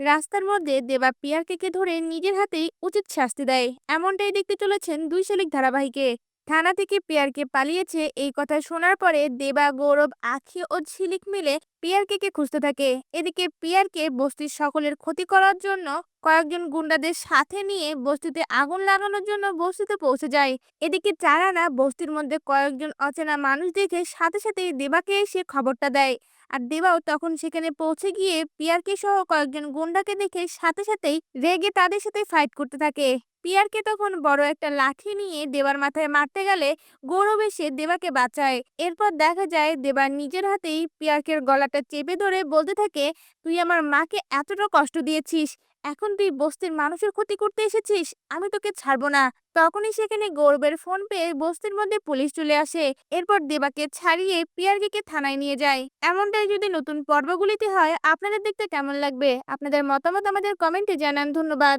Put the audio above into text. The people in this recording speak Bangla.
রাস্তার মধ্যে দেবা পিয়ারকে ধরে নিজের হাতেই উচিত শাস্তি দেয়, এমনটাই দেখতে চলেছেন দুই শালিক ধারাবাহিকে। থানা থেকে পিয়ারকে পালিয়েছে এই কথা শোনার পরে দেবা, গৌরব, আখি ও ঝিলিক মিলে পিয়ারকে খুঁজতে থাকে। এদিকে পিয়ারকে বস্তির সকলের ক্ষতি করার জন্য কয়েকজন গুন্ডাদের সাথে নিয়ে বস্তিতে আগুন লাগানোর জন্য বস্তিতে পৌঁছে যায়। এদিকে চারানা বস্তির মধ্যে কয়েকজন অচেনা মানুষ দেখে সাথে সাথেই দেবাকে এসে খবরটা দেয়। আর দেবাও তখন সেখানে পৌঁছে গিয়ে পিয়ারকে সহ কয়েকজন গুন্ডাকে দেখে সাথে সাথেই রেগে তাদের সাথে ফাইট করতে থাকে। পিয়ারকে তখন বড় একটা লাঠি নিয়ে দেবার মাথায় মারতে গেলে গৌরব এসে দেবাকে বাঁচায়। এরপর দেখা যায় দেবা নিজের হাতেই পিয়ারকের গলাটা চেপে ধরে বলতে থাকে, তুই আমার মাকে এতটা কষ্ট দিয়েছিস, এখন তুই বস্তির মানুষের ক্ষতি করতে এসেছিস, আমি তোকে ছাড়বো না। তখনই সেখানে গৌরবের ফোন পেয়ে বস্তির মধ্যে পুলিশ চলে আসে। এরপর দেবাকে ছাড়িয়ে পিয়ারকে থানায় নিয়ে যায়। এমনটাই যদি নতুন পর্বগুলিতে হয়, আপনাদের দেখতে কেমন লাগবে? আপনাদের মতামত আমাদের কমেন্টে জানান। ধন্যবাদ।